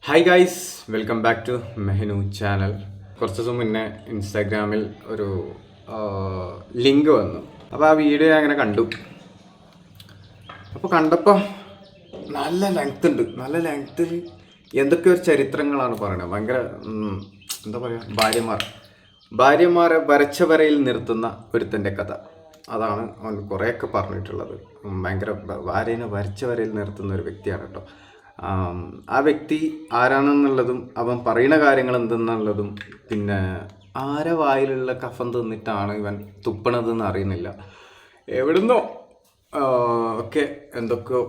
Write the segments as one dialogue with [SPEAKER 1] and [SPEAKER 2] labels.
[SPEAKER 1] Hi guys, welcome back to Mehnu channel. കുറച്ച് ദിവസം മുന്നേ ഇൻസ്റ്റാഗ്രാമിൽ ഒരു ലിങ്ക് വന്നു. അപ്പോൾ ആ വീഡിയോ അങ്ങനെ കണ്ടു. അപ്പോൾ കണ്ടപ്പോൾ നല്ല ലെങ്ത്തിൽ എന്തൊക്കെ ഒരു ചരിത്രങ്ങളാണ് പറയുന്നത്. ഭയങ്കര എന്താ പറയുക, ഭാര്യമാരെ വരച്ച വരയിൽ നിർത്തുന്ന ഒരുത്തൻ്റെ കഥ. അതാണ് അവൻ കുറേയൊക്കെ പറഞ്ഞിട്ടുള്ളത്. ഭയങ്കര ഭാര്യനെ വരച്ച വരയിൽ നിർത്തുന്ന ഒരു വ്യക്തിയാണ് കേട്ടോ. ആ വ്യക്തി ആരാണെന്നുള്ളതും അവൻ പറയുന്ന കാര്യങ്ങൾ എന്തെന്നുള്ളതും പിന്നെ ആരെ വായിലുള്ള കഫം തിന്നിട്ടാണ് ഇവൻ തുപ്പണതെന്ന് അറിയുന്നില്ല. എവിടുന്നോ ഒക്കെ എന്തൊക്കെയോ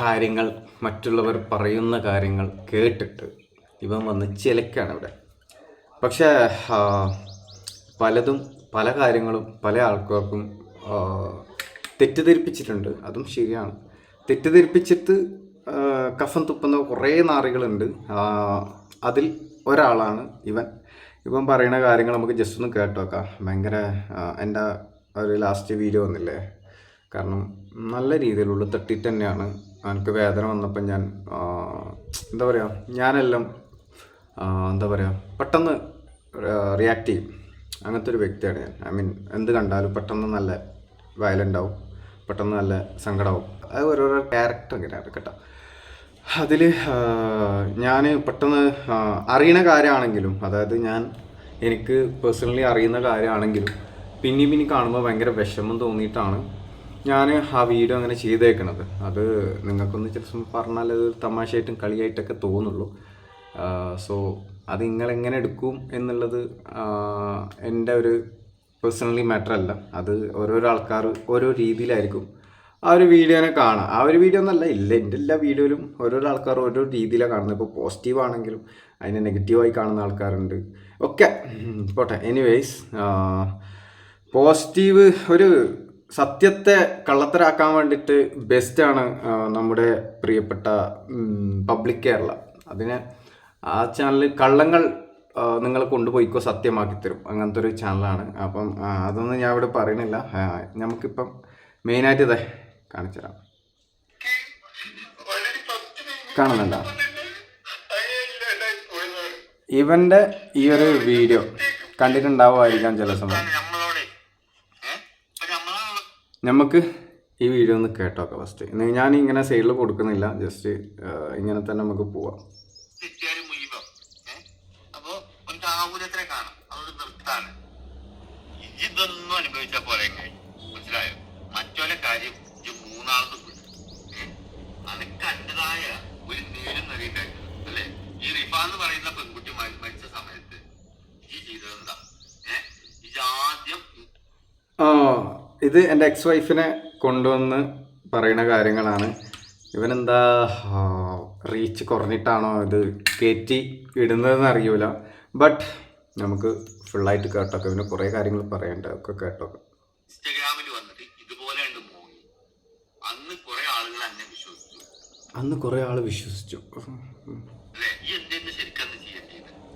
[SPEAKER 1] കാര്യങ്ങൾ, മറ്റുള്ളവർ പറയുന്ന കാര്യങ്ങൾ കേട്ടിട്ട് ഇവൻ വന്ന് ചിലക്കാണ് ഇവിടെ. പക്ഷേ പല കാര്യങ്ങളും പല ആൾക്കാർക്കും തെറ്റിദ്ധരിപ്പിച്ചിട്ടുണ്ട്. അതും ശരിയാണ്. തെറ്റിദ്ധരിപ്പിച്ചിട്ട് കഫം തുപ്പുന്ന കുറേ നാറികളുണ്ട്. അതിൽ ഒരാളാണ് ഇവൻ പറയുന്ന കാര്യങ്ങൾ നമുക്ക് ജസ്റ്റ് ഒന്ന് കേട്ട് നോക്കാം. ഭയങ്കര എൻ്റെ ഒരു ലാസ്റ്റ് വീഡിയോ വന്നില്ലേ, കാരണം നല്ല രീതിയിലുള്ള തട്ടിട്ട് തന്നെയാണ്. എനിക്ക് വേദന വന്നപ്പോൾ ഞാൻ എന്താ പറയുക, ഞാനെല്ലാം പെട്ടെന്ന് റിയാക്ട് ചെയ്യും. അങ്ങനത്തെ ഒരു വ്യക്തിയാണ് ഞാൻ. ഐ മീൻ, എന്ത് കണ്ടാലും പെട്ടെന്ന് നല്ല വയലൻ്റ് ആവും, പെട്ടെന്ന് നല്ല സങ്കടമാവും. അത് ഓരോരോ ക്യാരക്ടർ ഇങ്ങനെയാണ് കേട്ടോ. അതിൽ ഞാൻ പെട്ടെന്ന് അറിയണ കാര്യമാണെങ്കിലും, അതായത് എനിക്ക് പേഴ്സണലി അറിയുന്ന കാര്യമാണെങ്കിലും പിന്നെ കാണുമ്പോൾ ഭയങ്കര വിഷമം തോന്നിയിട്ടാണ് ഞാൻ ആ വീഡിയോ അങ്ങനെ ചെയ്തേക്കണത്. അത് നിങ്ങൾക്കൊന്ന് ചിലപ്പം പറഞ്ഞാൽ അത് തമാശയായിട്ടും കളിയായിട്ടൊക്കെ തോന്നുള്ളൂ. സോ അത് നിങ്ങളെങ്ങനെ എടുക്കും എന്നുള്ളത് എൻ്റെ ഒരു പേഴ്സണലി മാറ്റർ അല്ല. അത് ഓരോരോ ആൾക്കാർ ഓരോ രീതിയിലായിരിക്കും ആ ഒരു വീഡിയോനെ കാണാം. ആ ഒരു വീഡിയോ എന്നല്ല, എൻ്റെ എല്ലാ വീഡിയോയിലും ഓരോരോ ആൾക്കാർ ഓരോ രീതിയിലാണ് കാണുന്നത്. ഇപ്പോൾ പോസിറ്റീവ് ആണെങ്കിലും അതിനെ നെഗറ്റീവായി കാണുന്ന ആൾക്കാരുണ്ട്. ഒക്കെ പോട്ടെ. എനിവേയ്സ്, പോസിറ്റീവ് ഒരു സത്യത്തെ കള്ളത്തരാക്കാൻ വേണ്ടിയിട്ട് ബെസ്റ്റാണ് നമ്മുടെ പ്രിയപ്പെട്ട പബ്ലിക് കേരള. അതിനെ ആ ചാനൽ കള്ളങ്ങൾ നിങ്ങൾ കൊണ്ടുപോയിക്കോ, സത്യമാക്കി തരും, അങ്ങനത്തെ ഒരു ചാനലാണ്. അപ്പം അതൊന്നും ഞാൻ ഇവിടെ പറയണില്ല. നമുക്കിപ്പം മെയിനായിട്ട് ഇതേ കാണിച്ചു തരാം. കാണുന്നുണ്ടോ ഇവൻ്റെ ഈ ഒരു വീഡിയോ കണ്ടിട്ടുണ്ടാവുമായിരിക്കാം ചില സമയം. നമുക്ക് ഈ വീഡിയോ ഒന്ന് കേട്ടോക്കാം ഫസ്റ്റ്. ഞാൻ ഇങ്ങനെ സൈഡിൽ കൊടുക്കുന്നില്ല, ജസ്റ്റ് ഇങ്ങനെ തന്നെ നമുക്ക് പോവാം.
[SPEAKER 2] ഇതൊന്നും അനുഭവിച്ച പോലെ മനസ്സിലായോ? മറ്റൊരു കാര്യം മൂന്നാമത് അനക്ക് അൻ്റെതായ ഒരു നേരം നിറയുണ്ടായിരുന്നു അല്ലെ? ഈ റിഫ എന്ന് പറയുന്ന പെൺകുട്ടി മരിച്ച സമയത്ത് ഈ ചെയ്തതെന്താ? ഇത് ആദ്യം
[SPEAKER 1] ഇത് എൻ്റെ എക്സ് വൈഫിനെ കൊണ്ടുവന്ന് പറയുന്ന കാര്യങ്ങളാണ്. ഇവനെന്താ റീച്ച് കുറഞ്ഞിട്ടാണോ ഇത് കയറ്റി ഇടുന്നതെന്ന് അറിയൂല. ബട്ട് നമുക്ക് ഫുള്ളായിട്ട് കേട്ടോക്കാം. ഇവന് കുറേ കാര്യങ്ങൾ പറയണ്ട, ഒക്കെ കേട്ടോക്കാം.
[SPEAKER 2] ഇൻസ്റ്റാഗ്രാമിൽ വന്നിട്ട് ഇതുപോലെ മോങ്ങി. അന്ന് കുറെ ആളുകൾ എന്നെ വിശ്വസിച്ചു.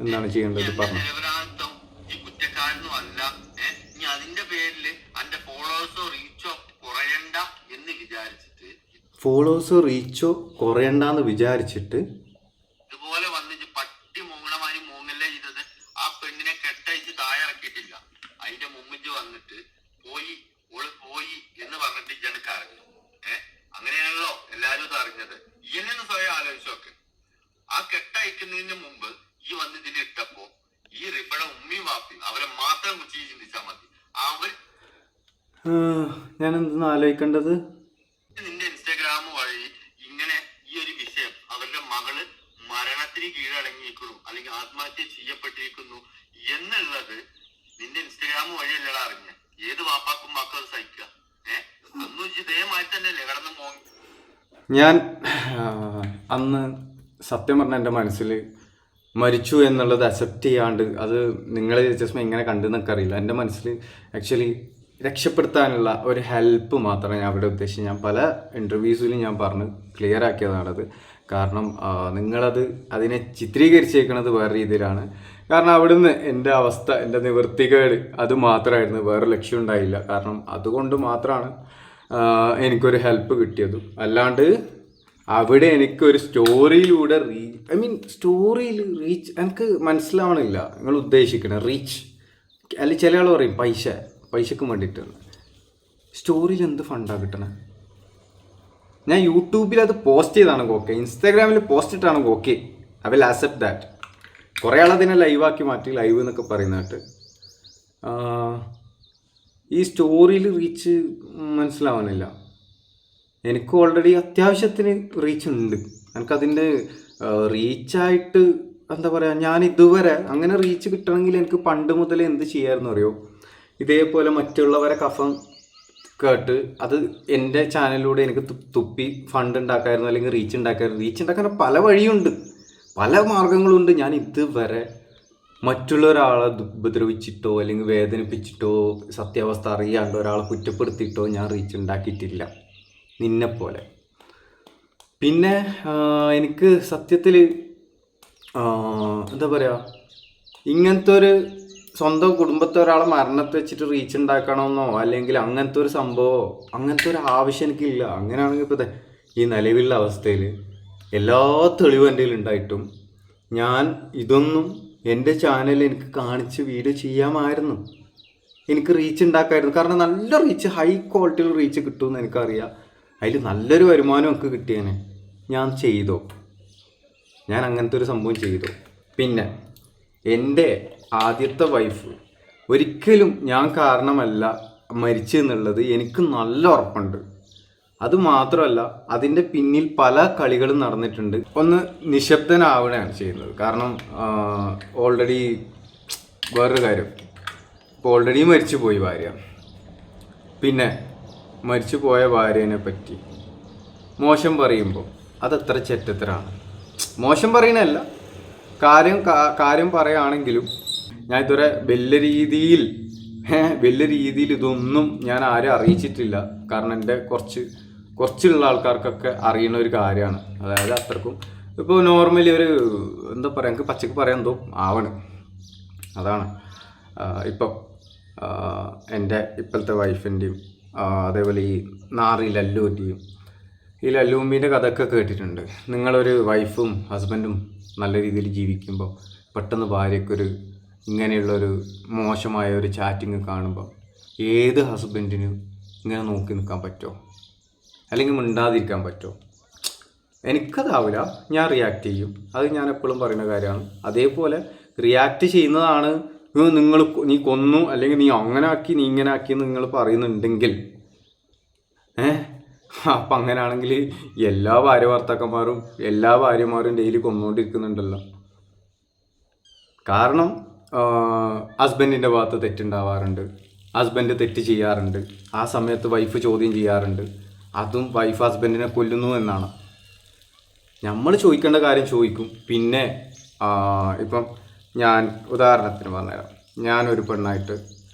[SPEAKER 1] എന്താണ് ചെയ്യേണ്ടത് പറഞ്ഞു.
[SPEAKER 2] ഈ കുറ്റക്കാരനും അല്ല. ഇനി അതിന്റെ പേരില് എന്റെ ഫോളോവേഴ്സോ റീച്ചോ
[SPEAKER 1] കുറയണ്ടെന്ന് വിചാരിച്ചിട്ട്
[SPEAKER 2] ഇതുപോലെ വന്നിട്ട് പട്ടി മൂങ്ങണമാരി മൂങ്ങല്ലേ ചെയ്തത്. ആ പെണ്ണിനെ കെട്ടയച്ച് താഴെ ഇറക്കിയിട്ടില്ല. അതിന്റെ മുമ്പിച്ച് വന്നിട്ട് പോയി എന്ന് പറഞ്ഞിട്ട് ഇജനക്ക് അറിഞ്ഞു. അങ്ങനെയാണല്ലോ എല്ലാരും ഇത് അറിഞ്ഞത്. ഇയെന്നു സ്വയം ആലോചിച്ചോക്കെ. ആ കെട്ടയക്കുന്നതിന് മുമ്പ് ഈ വന്ന് ഇതിന് ഇട്ടപ്പോ ഈ റിഫയുടെ ഉമ്മയും വാപ്പിയും അവരെ മാത്രം കുറിച്ച് ചിന്തിച്ചാൽ മതി.
[SPEAKER 1] ഞാൻ എന്തെന്ന് ആലോചിക്കേണ്ടത്,
[SPEAKER 2] നിന്റെ ഇൻസ്റ്റാഗ്രാം വഴി ഇങ്ങനെ ഈ ഒരു വിഷയം അവരുടെ മകള് മരണത്തിന് കീഴടങ്ങിയിരിക്കുന്നു അല്ലെങ്കിൽ ആത്മഹത്യ ചെയ്യപ്പെട്ടിരിക്കുന്നു എന്നുള്ളത് നിന്റെ ഇൻസ്റ്റാഗ്രാം വഴിയല്ലടാ അറിഞ്ഞ. ഏത് വാപ്പാക്കും വാക്കും അത് സഹിക്കുക. അന്ന് ഇതേമായി തന്നെയല്ലേ കിടന്ന് മോങ്ങി.
[SPEAKER 1] ഞാൻ അന്ന് സത്യം പറഞ്ഞ എൻ്റെ മനസ്സിൽ മരിച്ചു എന്നുള്ളത് അക്സെപ്റ്റ് ചെയ്യാണ്ട്, അത് നിങ്ങൾ ജസ്റ്റ് എങ്ങനെ കണ്ടെന്നൊക്കെ അറിയില്ല. എൻ്റെ മനസ്സിൽ ആക്ച്വലി രക്ഷപ്പെടുത്താനുള്ള ഒരു ഹെൽപ്പ് മാത്രമേ ഞാൻ അവിടെ ഉദ്ദേശിച്ചു. ഞാൻ പല ഇൻ്റർവ്യൂസിലും ഞാൻ പറഞ്ഞ് ക്ലിയർ ആക്കിയതാണത്. കാരണം അതിനെ ചിത്രീകരിച്ചേക്കുന്നത് വേറെ രീതിയിലാണ്. കാരണം അവിടുന്ന് എൻ്റെ അവസ്ഥ, എൻ്റെ നിവൃത്തികേട് അത് മാത്രമായിരുന്നു, വേറെ ലക്ഷ്യം ഉണ്ടായില്ല. കാരണം അതുകൊണ്ട് മാത്രമാണ് എനിക്കൊരു ഹെൽപ്പ് കിട്ടിയതും. അല്ലാണ്ട് അവിടെ എനിക്കൊരു സ്റ്റോറിയിലൂടെ സ്റ്റോറിയിൽ റീച്ച് എനിക്ക് മനസ്സിലാവണില്ല നിങ്ങൾ ഉദ്ദേശിക്കണ റീച്ച്. അല്ലെങ്കിൽ ചില ആൾ പറയും പൈസക്ക് വേണ്ടിയിട്ടാണ്. സ്റ്റോറിയിൽ എന്ത് ഫണ്ടാണ് കിട്ടണേ? ഞാൻ യൂട്യൂബിൽ അത് പോസ്റ്റ് ചെയ്താണെങ്കിൽ ഓക്കെ, ഇൻസ്റ്റാഗ്രാമിൽ പോസ്റ്റ് ഇട്ടാണെങ്കിൽ okay, I will accept that. കുറേ ആളതിനെ ലൈവാക്കി മാറ്റി, ലൈവ് എന്നൊക്കെ പറയുന്നതായിട്ട്. ഈ സ്റ്റോറിയിൽ റീച്ച് മനസ്സിലാവാനില്ല. എനിക്ക് ഓൾറെഡി അത്യാവശ്യത്തിന് റീച്ച് ഉണ്ട്. എനിക്കതിൻ്റെ റീച്ചായിട്ട് എന്താ പറയുക, ഞാൻ ഇതുവരെ അങ്ങനെ റീച്ച് കിട്ടണമെങ്കിൽ എനിക്ക് പണ്ട് മുതലേ എന്ത് ചെയ്യാമായിരുന്നു അറിയോ? ഇതേപോലെ മറ്റുള്ളവരെ കഫം കേട്ട് അത് എൻ്റെ ചാനലിലൂടെ എനിക്ക് തുപ്പി ഫണ്ട് ഉണ്ടാക്കായിരുന്നു, അല്ലെങ്കിൽ റീച്ച് ഉണ്ടാക്കായിരുന്നു. റീച്ച് ഉണ്ടാക്കാൻ പല വഴിയുണ്ട്, പല മാർഗങ്ങളുണ്ട്. ഞാൻ ഇതുവരെ മറ്റുള്ള ഒരാളെ ഉപദ്രവിച്ചിട്ടോ അല്ലെങ്കിൽ വേദനിപ്പിച്ചിട്ടോ സത്യാവസ്ഥ അറിയാണ്ട് ഒരാളെ കുറ്റപ്പെടുത്തിയിട്ടോ ഞാൻ റീച്ച് ഉണ്ടാക്കിയിട്ടില്ല നിന്നെപ്പോലെ. പിന്നെ എനിക്ക് സത്യത്തിൽ എന്താ പറയുക, ഇങ്ങനത്തെ ഒരു സ്വന്തം കുടുംബത്തെ ഒരാളെ മരണത്തെ വെച്ചിട്ട് റീച്ച് ഉണ്ടാക്കണമെന്നോ അല്ലെങ്കിൽ അങ്ങനത്തെ ഒരു സംഭവമോ അങ്ങനത്തെ ഒരു ആവശ്യം എനിക്കില്ല. അങ്ങനെയാണെങ്കിൽ ഇപ്പോൾ ഈ നിലവിലുള്ള അവസ്ഥയിൽ എല്ലാ തെളിവും എൻ്റെ ഉണ്ടായിട്ടും ഞാൻ ഇതൊന്നും എൻ്റെ ചാനലിൽ എനിക്ക് കാണിച്ച് വീഡിയോ ചെയ്യാമായിരുന്നു. എനിക്ക് റീച്ച് ഉണ്ടാക്കാമായിരുന്നു. കാരണം നല്ല റീച്ച്, ഹൈ ക്വാളിറ്റിയിൽ റീച്ച് കിട്ടുമെന്ന് എനിക്കറിയാം. അതിൽ നല്ലൊരു വരുമാനം ഒക്കെ കിട്ടിയേനെ. ഞാൻ ചെയ്തോ? ഞാൻ അങ്ങനത്തെ ഒരു സംഭവം ചെയ്തു. പിന്നെ എൻ്റെ ആദ്യത്തെ വൈഫ് ഒരിക്കലും ഞാൻ കാരണമല്ല മരിച്ചു എന്നുള്ളത് എനിക്ക് നല്ല ഉറപ്പുണ്ട്. അതുമാത്രമല്ല, അതിൻ്റെ പിന്നിൽ പല കളികളും നടന്നിട്ടുണ്ട്. ഒന്ന് നിശബ്ദനാവുകയാണ് ചെയ്യുന്നത്. കാരണം ഓൾറെഡി വേറൊരു കാര്യം, ഇപ്പോൾ ഓൾറെഡി മരിച്ചു പോയി ഭാര്യ. പിന്നെ മരിച്ചു പോയ ഭാര്യനെ പറ്റി മോശം പറയുമ്പോൾ അതെത്ര ചെറ്റത്തരാണ്. മോശം പറയണല്ല, കാര്യം പറയുകയാണെങ്കിലും ഞാൻ ഇതുവരെ വലിയ രീതിയിൽ ഇതൊന്നും ഞാൻ ആരും അറിയിച്ചിട്ടില്ല. കാരണം എൻ്റെ കുറച്ചുള്ള ആൾക്കാർക്കൊക്കെ അറിയുന്ന ഒരു കാര്യമാണ്. അതായത് അത്രക്കും ഇപ്പോൾ നോർമലി ഒരു എന്താ പറയുക, എനിക്ക് പച്ചക്ക് പറയാൻ എന്തോ ആവണം. അതാണ് ഇപ്പം എൻ്റെ ഇപ്പോഴത്തെ വൈഫിൻ്റെയും അതേപോലെ ഈ നാറി ലല്ലുവിൻ്റെയും ഈ ലല്ലുമ്മീൻ്റെ കഥയൊക്കെ കേട്ടിട്ടുണ്ട്. നിങ്ങളൊരു വൈഫും ഹസ്ബൻഡും നല്ല രീതിയിൽ ജീവിക്കുമ്പോൾ പെട്ടെന്ന് ഭാര്യയ്ക്കൊരു ഇങ്ങനെയുള്ളൊരു മോശമായ ഒരു ചാറ്റിങ് കാണുമ്പോൾ ഏത് ഹസ്ബൻഡിനും ഇങ്ങനെ നോക്കി നിൽക്കാൻ പറ്റുമോ? അല്ലെങ്കിൽ മിണ്ടാതിരിക്കാൻ പറ്റുമോ? എനിക്കതാവില്ല. ഞാൻ റിയാക്ട് ചെയ്യും. അത് ഞാൻ എപ്പോഴും പറയുന്ന കാര്യമാണ്. അതേപോലെ റിയാക്ട് ചെയ്യുന്നതാണ്. നീ കൊന്നു അല്ലെങ്കിൽ നീ അങ്ങനെ ആക്കി നീ ഇങ്ങനെ ആക്കി എന്ന് നിങ്ങൾ പറയുന്നുണ്ടെങ്കിൽ അപ്പം അങ്ങനെയാണെങ്കിൽ എല്ലാ ഭർത്താക്കന്മാരും എല്ലാ ഭാര്യമാരും ഡെയിലി കൊന്നുകൊണ്ടിരിക്കുന്നുണ്ടല്ലോ. കാരണം ഹസ്ബൻഡിൻ്റെ ഭാഗത്ത് തെറ്റുണ്ടാവാറുണ്ട്, ഹസ്ബൻഡ് തെറ്റ് ചെയ്യാറുണ്ട്. ആ സമയത്ത് വൈഫ് ചോദ്യം ചെയ്യാറുണ്ട്. അതും വൈഫ് ഹസ്ബൻഡിനെ കൊല്ലുന്നു എന്നാണ്. നമ്മൾ ചോദിക്കേണ്ട കാര്യം ചോദിക്കും. പിന്നെ ഇപ്പം ഞാൻ ഉദാഹരണത്തിന് പറഞ്ഞുതരാം. ഞാനൊരു പെണ്ണായിട്ട്,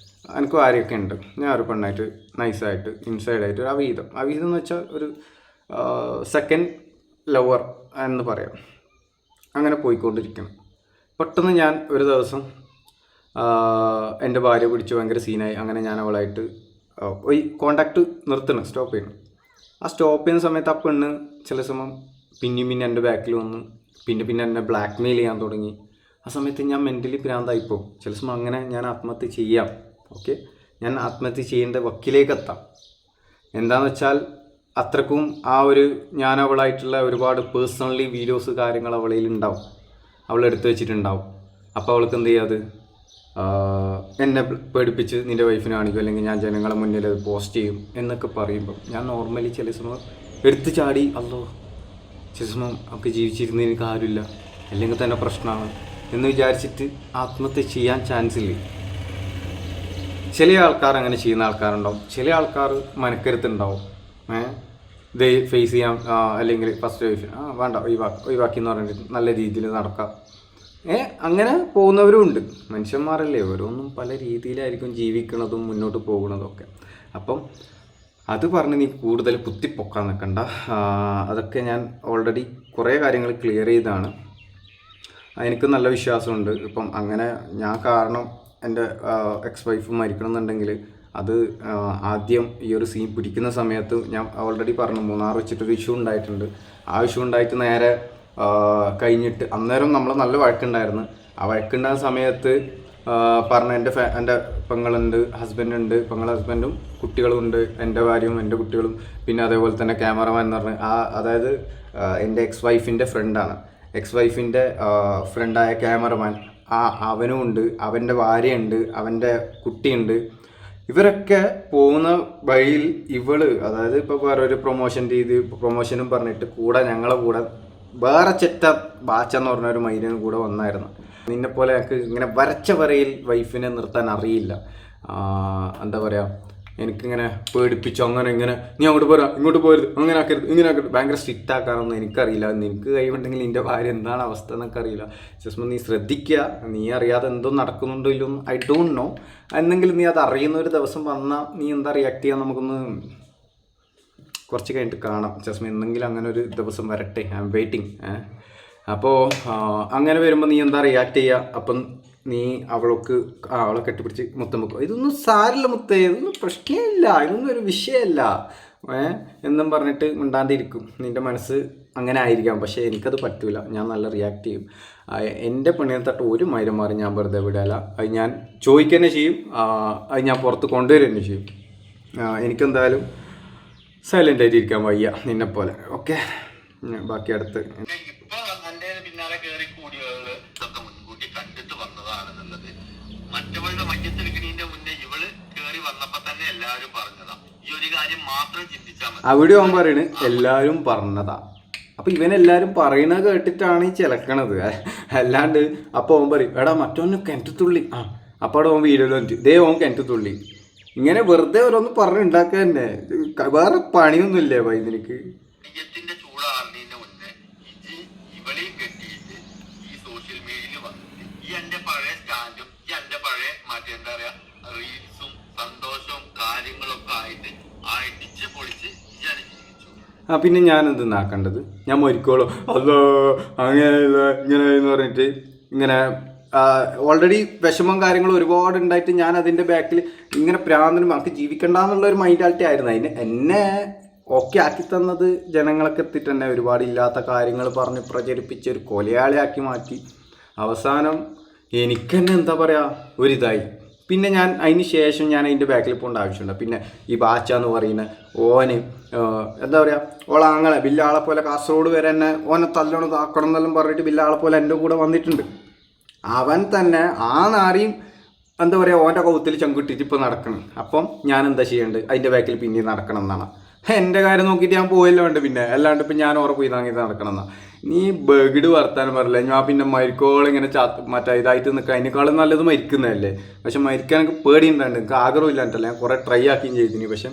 [SPEAKER 1] എനിക്ക് ഭാര്യയൊക്കെ ഉണ്ട്, ഞാനൊരു പെണ്ണായിട്ട് നൈസായിട്ട് ഇൻസൈഡായിട്ട് ഒരു അവിഹിതം എന്ന് വെച്ചാൽ ഒരു സെക്കൻഡ് ലവർ എന്ന് പറയാം, അങ്ങനെ പോയിക്കൊണ്ടിരിക്കണം. പെട്ടെന്ന് ഞാൻ ഒരു ദിവസം എൻ്റെ ഭാര്യ പിടിച്ച് ഭയങ്കര സീനായി. അങ്ങനെ ഞാൻ അവളായിട്ട് ഈ കോണ്ടാക്ട് നിർത്തണം, സ്റ്റോപ്പ് ചെയ്യണം. ആ സ്റ്റോപ്പ് ചെയ്യുന്ന സമയത്ത് ആ പെണ്ണ് ചില സമയം പിന്നെ എൻ്റെ ബാക്കിൽ വന്ന് പിന്നെ എന്നെ ബ്ലാക്ക് മെയിൽ ചെയ്യാൻ തുടങ്ങി. ആ സമയത്ത് ഞാൻ മെൻ്റലി ഭ്രാന്തായിപ്പോൾ. ചില സമയം അങ്ങനെ ഞാൻ ആത്മഹത്യ ചെയ്യാം. ഓക്കെ, ഞാൻ ആത്മഹത്യ ചെയ്യേണ്ട വക്കിലേക്ക് എത്താം. എന്താണെന്ന് വെച്ചാൽ അത്രക്കും ആ ഒരു ഞാൻ അവളായിട്ടുള്ള ഒരുപാട് പേഴ്സണലി വീഡിയോസ് കാര്യങ്ങൾ അവളിൽ ഉണ്ടാവും, അവളെടുത്ത് വെച്ചിട്ടുണ്ടാവും. അപ്പോൾ അവൾക്ക് എന്ത് ചെയ്യാത്, എന്നെ പേടിപ്പിച്ച് നിൻ്റെ വൈഫിനെ കാണിക്കും, അല്ലെങ്കിൽ ഞാൻ ജനങ്ങളെ മുന്നിൽ അത് പോസ്റ്റ് ചെയ്യും എന്നൊക്കെ പറയുമ്പോൾ ഞാൻ നോർമലി ചില സമയം എടുത്തു ചാടി അല്ലോ ചില സമയം ഒക്കെ ജീവിച്ചിരുന്നതിന് കാര്യമില്ല, അല്ലെങ്കിൽ തന്നെ പ്രശ്നമാണ് എന്ന് വിചാരിച്ചിട്ട് ആത്മഹത്യ ചെയ്യാൻ ചാൻസ് ഇല്ല. ചില ആൾക്കാർ അങ്ങനെ ചെയ്യുന്ന ആൾക്കാരുണ്ടാവും, ചില ആൾക്കാർ മനക്കരുത്തുണ്ടാവും. ഇത് ഫേസ് ചെയ്യാൻ അല്ലെങ്കിൽ ഫസ്റ്റ് വൈഫ് വേണ്ട ഒഴിവാക്കി എന്ന് പറഞ്ഞിട്ട് നല്ല രീതിയിൽ നടക്കാം. അങ്ങനെ പോകുന്നവരും ഉണ്ട്. മനുഷ്യന്മാരല്ലേ, ഓരോന്നും പല രീതിയിലായിരിക്കും ജീവിക്കുന്നതും മുന്നോട്ട് പോകുന്നതും ഒക്കെ. അപ്പം അത് പറഞ്ഞ് നീ കൂടുതൽ കുത്തിപ്പൊക്കാൻ നിൽക്കണ്ട. അതൊക്കെ ഞാൻ ഓൾറെഡി കുറേ കാര്യങ്ങൾ ക്ലിയർ ചെയ്താണ്. എനിക്ക് നല്ല വിശ്വാസമുണ്ട്. ഇപ്പം അങ്ങനെ ഞാൻ കാരണം എൻ്റെ എക്സ് വൈഫ് മരിക്കണം എന്നുണ്ടെങ്കിൽ അത് ആദ്യം ഈ ഒരു സീൻ പിടിക്കുന്ന സമയത്ത് ഞാൻ ഓൾറെഡി പറഞ്ഞു മൂന്നാർ വെച്ചിട്ടൊരു ഇഷ്യൂ ഉണ്ടായിട്ടുണ്ട്. ആ ഇഷ്യൂ ഉണ്ടായിട്ട് നേരെ കഴിഞ്ഞിട്ട് അന്നേരം നമ്മൾ നല്ല വഴക്കുണ്ടായിരുന്നു. ആ വഴക്കുണ്ടാകുന്ന സമയത്ത് പറഞ്ഞ എൻ്റെ പെങ്ങളുണ്ട്, ഹസ്ബൻഡുണ്ട്, പെങ്ങളെ ഹസ്ബൻഡും കുട്ടികളുമുണ്ട്, എൻ്റെ ഭാര്യയും എൻ്റെ കുട്ടികളും, പിന്നെ അതേപോലെ തന്നെ ക്യാമറമാൻ എന്ന് പറഞ്ഞ് അതായത് എൻ്റെ എക്സ് വൈഫിൻ്റെ ഫ്രണ്ടാണ്. എക്സ് വൈഫിൻ്റെ ഫ്രണ്ടായ ക്യാമറമാൻ അവനും ഉണ്ട്, അവൻ്റെ ഭാര്യയുണ്ട്, അവൻ്റെ കുട്ടിയുണ്ട്. ഇവരൊക്കെ പോകുന്ന വഴിയിൽ അതായത് ഇപ്പോൾ വേറെ ഒരു പ്രൊമോഷനും പറഞ്ഞിട്ട് കൂടെ ഞങ്ങളെ കൂടെ വേറെ ചെറ്റ ബാച്ചെന്ന് പറഞ്ഞ ഒരു മൈരനും കൂടെ വന്നായിരുന്നു. നിന്നെപ്പോലെ എനിക്ക് ഇങ്ങനെ വരച്ച വരയിൽ വൈഫിനെ നിർത്താൻ അറിയില്ല. എന്താ പറയുക, എനിക്കിങ്ങനെ പേടിപ്പിച്ചു അങ്ങനെ ഇങ്ങനെ നീ അങ്ങോട്ട് പോരാ ഇങ്ങോട്ട് പോരുത് അങ്ങനെ ആക്കരുത് ഇങ്ങനെ ആക്കരുത് ഭയങ്കര സ്ട്രിക്റ്റ് ആക്കാനൊന്നും എനിക്കറിയില്ല. നിനക്ക് കഴിവുണ്ടെങ്കിൽ നിൻ്റെ ഭാര്യ എന്താണ് അവസ്ഥ എന്നൊക്കെ അറിയില്ല. ജസ്റ്റ് നീ ശ്രദ്ധിക്കുക, നീ അറിയാതെ എന്തോ നടക്കുന്നുണ്ടോ ഇല്ലോ ഐ ഡോണ്ട് നോ. എന്നെങ്കിലും നീ അത് അറിയുന്ന ഒരു ദിവസം വന്നാൽ നീ എന്താ റിയാക്ട് ചെയ്യാൻ നമുക്കൊന്ന് കുറച്ച് കഴിഞ്ഞിട്ട് കാണാം. ജസ്റ്റ് എന്തെങ്കിലും അങ്ങനെ ഒരു ദിവസം വരട്ടെ, ഐ ആം വെയിറ്റിംഗ്. അപ്പോൾ അങ്ങനെ വരുമ്പോൾ നീ എന്താ റിയാക്ട് ചെയ്യുക? അപ്പം നീ അവളെ കെട്ടിപ്പിടിച്ച് മുത്തം വെക്കും. ഇതൊന്നും സാരില്ല മുത്തേ, ഇതൊന്നും പ്രശ്നമില്ല, ഇതൊന്നും ഒരു വിഷയമല്ല എന്നും പറഞ്ഞിട്ട് മിണ്ടാണ്ടിരിക്കും. നിൻ്റെ മനസ്സ് അങ്ങനെ ആയിരിക്കാം, പക്ഷേ എനിക്കത് പറ്റില്ല. ഞാൻ നല്ല റിയാക്ട് ചെയ്യും. എൻ്റെ പെണ്ണിനെ തട്ട് ഒരു മൈരന്മാരും ഞാൻ വെറുതെ വിടാല. അത് ഞാൻ ചോദിക്കുക തന്നെ ചെയ്യും, അത് ഞാൻ പുറത്ത് കൊണ്ടുവരിക തന്നെ ചെയ്യും. എനിക്കെന്തായാലും സൈലൻ്റ് ആയിട്ട് ഇരിക്കാൻ വയ്യ നിന്നെപ്പോലെ. ഓക്കെ, ബാക്കി അടുത്ത്
[SPEAKER 2] പിന്നാലെ കയറി കൂടിയവള് ഇതൊക്കെ മുൻകൂട്ടി കണ്ടിട്ട് വന്നതാണെന്നുള്ളത് മറ്റവളുടെ മയ്യത്തെടുക്കുന്നതിന്റെ മുന്നേ ഇവള് കയറി വന്നപ്പോ തന്നെ എല്ലാവരും പറഞ്ഞതാ. ഈ ഒരു കാര്യം മാത്രം ചിന്തിച്ചാൽ മതി.
[SPEAKER 1] അവിടെ ഓൻ പറയണ് എല്ലാവരും പറഞ്ഞതാ. അപ്പൊ ഇവനെല്ലാരും പറയണത് കേട്ടിട്ടാണ് ഈ ചിലക്കണത്. അല്ലാണ്ട് അപ്പൊ ഓൻ പറയും എടാ മറ്റോന് കിണറ്റുള്ളി അപ്പൊ അവിടെ ഓൻ വീഡിയോ ഇതേ ഓൻ കിണറ്റുള്ളി ഇങ്ങനെ വെറുതെ ഓരോന്ന് പറഞ്ഞുണ്ടാക്കുക തന്നെ. വേറെ പണിയൊന്നുമില്ലേ വൈ നിനക്ക്?
[SPEAKER 2] ചൂടാറിനു മുന്നേ ഇവളെയും കെട്ടിയിട്ട് ഈ സോഷ്യൽ മീഡിയയിൽ വന്നിട്ട് ഈ എന്റെ പഴയ സ്റ്റാൻഡും ഈ എന്റെ പഴയ എന്താ പറയാ റീൽസും സന്തോഷവും കാര്യങ്ങളൊക്കെ ആയിട്ട് അടിച്ച് പൊളിച്ച് ഞാൻ ജീവിച്ചു.
[SPEAKER 1] പിന്നെ ഞാൻ എന്തെന്നാക്കേണ്ടത്? ഞാൻ മരിക്കോളൂ അതോ അങ്ങനെ ഇങ്ങനെ എന്ന് പറഞ്ഞിട്ട് ഇങ്ങനെ ഓൾറെഡി വിഷമം കാര്യങ്ങൾ ഒരുപാട് ഉണ്ടായിട്ട് ഞാൻ അതിൻ്റെ ബാക്കിൽ ഇങ്ങനെ പ്രാന്തനും നമുക്ക് ജീവിക്കണ്ടെന്നുള്ളൊരു മൈൻഡാലിറ്റി ആയിരുന്നു. അതിന് എന്നെ ഓക്കെ ആക്കി തന്നത് ജനങ്ങളൊക്കെ എത്തിയിട്ട് തന്നെ ഒരുപാട് ഇല്ലാത്ത കാര്യങ്ങൾ പറഞ്ഞ് പ്രചരിപ്പിച്ച് ഒരു കൊലയാളിയാക്കി മാറ്റി. അവസാനം എനിക്ക് തന്നെ എന്താ പറയുക ഒരിതായി. പിന്നെ ഞാൻ അതിന് ശേഷം ഞാൻ അതിൻ്റെ ബാക്കിൽ പോകേണ്ട ആവശ്യമുണ്ട്. പിന്നെ ഈ ബാച്ച എന്ന് പറയുന്ന ഓന് എന്താ പറയുക ഓളാങ്ങളെ ബില്ലാളെ പോലെ കാസർഗോഡ് വരെ എന്നെ ഓനെ തല്ലണം താക്കണം എന്നെല്ലാം പറഞ്ഞിട്ട് ബില്ലാളെ പോലെ എൻ്റെ കൂടെ വന്നിട്ടുണ്ട്. അവൻ തന്നെ ആ നാറിയും എന്താ പറയുക ഓൻ്റെ കൗത്തിൽ ചങ്കിട്ടിട്ട് ഇപ്പോൾ നടക്കണം. അപ്പം ഞാൻ എന്താ ചെയ്യേണ്ടത്? അതിൻ്റെ ബാക്കിൽ പിന്നെയും നടക്കണം എന്നാണ്. എൻ്റെ കാര്യം നോക്കിയിട്ട് ഞാൻ പോയല്ലോ വേണ്ട പിന്നെ അല്ലാണ്ട് ഇപ്പം ഞാൻ ഓറെ പോയി താങ്ങിയിട്ട് നടക്കണം എന്നാ. നീ ബഗിഡ് വർത്താനം പറയില്ല. ഞാൻ പിന്നെ മരിക്കോളിങ്ങനെ മറ്റേ ഇതായിട്ട് നിൽക്കുക. അതിനേക്കാളും നല്ലത് മരിക്കുന്നതല്ലേ. പക്ഷെ മരിക്കാൻ എനിക്ക് പേടിയുണ്ടാണ്ട്, എനിക്ക് ആഗ്രഹം ഇല്ലാണ്ടല്ല. ഞാൻ കുറേ ട്രൈ ആക്കുകയും ചെയ്തിന്. പക്ഷെ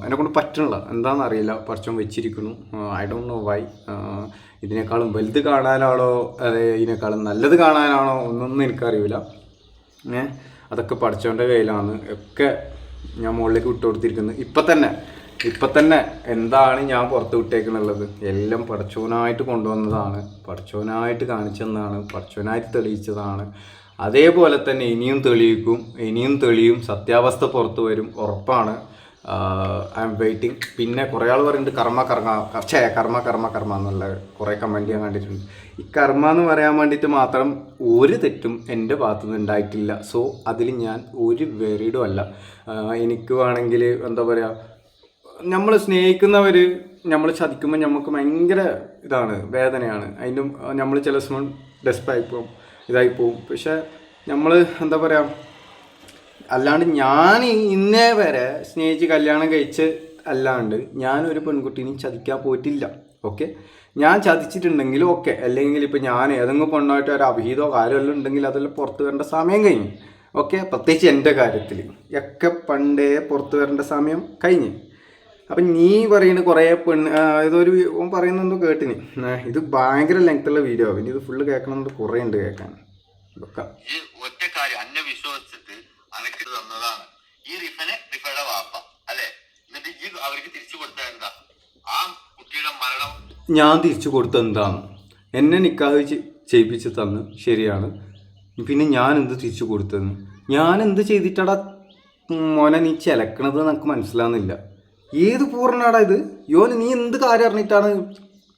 [SPEAKER 1] എന്നെക്കൊണ്ട് പറ്റണില്ല, എന്താണെന്ന് അറിയില്ല. പറിച്ചോൻ വെച്ചിരിക്കുന്നു. I don't know why. ഇതിനേക്കാളും വലുത് കാണാനാണോ ഇതിനേക്കാളും നല്ലത് കാണാനാണോ ഒന്നൊന്നും എനിക്കറിയില്ല. അതൊക്കെ പഠിച്ചവൻ്റെ കയ്യിലാണ്. ഒക്കെ ഞാൻ മുകളിലേക്ക് വിട്ടു കൊടുത്തിരിക്കുന്നത്. ഇപ്പം തന്നെ എന്താണ് ഞാൻ പുറത്ത് വിട്ടേക്കുന്നുള്ളത് എല്ലാം പഠിച്ചവനായിട്ട് കൊണ്ടുവന്നതാണ്, പഠിച്ചവനായിട്ട് കാണിച്ചതാണ്, പഠിച്ചവനായിട്ട് തെളിയിച്ചതാണ്. അതേപോലെ തന്നെ ഇനിയും തെളിയും. സത്യാവസ്ഥ പുറത്ത് വരും, ഉറപ്പാണ്. I M waiting. പിന്നെ കുറേ ആൾ പറയുന്നുണ്ട് കർമ്മ എന്നുള്ള കുറേ കമൻറ്റ് ഞാൻ കണ്ടിട്ടുണ്ട്. ഈ കർമ്മ എന്ന് പറയാൻ വേണ്ടിയിട്ട് മാത്രം ഒരു തെറ്റും എൻ്റെ ഭാഗത്തു നിന്ന് ഉണ്ടായിട്ടില്ല. സോ അതിൽ ഞാൻ ഒരു വെറിഡും അല്ല. എനിക്ക് വേണമെങ്കിൽ എന്താ പറയുക, നമ്മൾ സ്നേഹിക്കുന്നവർ നമ്മൾ ചതിക്കുമ്പോൾ നമുക്ക് ഭയങ്കര ഇതാണ്, വേദനയാണ്. അതിനും നമ്മൾ ചില സമയം ഡെസ്പായിപ്പോവും, ഇതായിപ്പോവും. പക്ഷെ നമ്മൾ എന്താ പറയുക, അല്ലാണ്ട് ഞാൻ ഇന്നേ വരെ സ്നേഹിച്ച് കല്യാണം കഴിച്ച് അല്ലാണ്ട് ഞാനൊരു പെൺകുട്ടീനെയും ചതിക്കാൻ പോയിട്ടില്ല. ഓക്കെ, ഞാൻ ചതിച്ചിട്ടുണ്ടെങ്കിൽ ഓക്കെ, അല്ലെങ്കിൽ ഇപ്പോൾ ഞാൻ ഏതെങ്കിലും പെണ്ണായിട്ട് ഒരു അഭിഹിതമോ കാര്യമെല്ലാം ഉണ്ടെങ്കിൽ അതെല്ലാം പുറത്ത് വരേണ്ട സമയം കഴിഞ്ഞു. ഓക്കെ, പ്രത്യേകിച്ച് എൻ്റെ കാര്യത്തിൽ ഒക്കെ പണ്ടേ പുറത്ത് വരേണ്ട സമയം കഴിഞ്ഞ്. അപ്പം നീ പറയുന്നത് കുറേ ഇതൊരു പറയുന്നെന്തോ കേട്ടിന്. ഇത് ഭയങ്കര ലെങ്ത്തുള്ള വീഡിയോ. പിന്നെ ഇത് ഫുള്ള് കേൾക്കണമെന്ന് കുറേ ഉണ്ട് കേൾക്കാൻ.
[SPEAKER 2] ഒറ്റ കാര്യം അന്നെ വിശ്വസിച്ചിട്ട് അനക്ക് തന്നതാണ് ഈ റിഫയുടെ വാപ്പ അല്ലെ. എന്നിട്ട് ഈ അവർക്ക് തിരിച്ചു കൊടുത്ത എന്താ? ആ കുട്ടിയുടെ മരണം
[SPEAKER 1] ഞാൻ തിരിച്ചു കൊടുത്തത് എന്താണ്? എന്നെ നിക്കാഹ് ചെയ്യിപ്പിച്ച് തന്ന് ശരിയാണ്. പിന്നെ ഞാൻ എന്ത് തിരിച്ചു കൊടുത്തതെന്ന്? ഞാൻ എന്ത് ചെയ്തിട്ടടാ മോനെ നീ ചിലക്കണത് നമുക്ക് മനസ്സിലാവുന്നില്ല. ഏത് പൂർണ്ണാടാ ഇത്? യോന് നീ എന്ത് കാര്യം അറിഞ്ഞിട്ടാണ്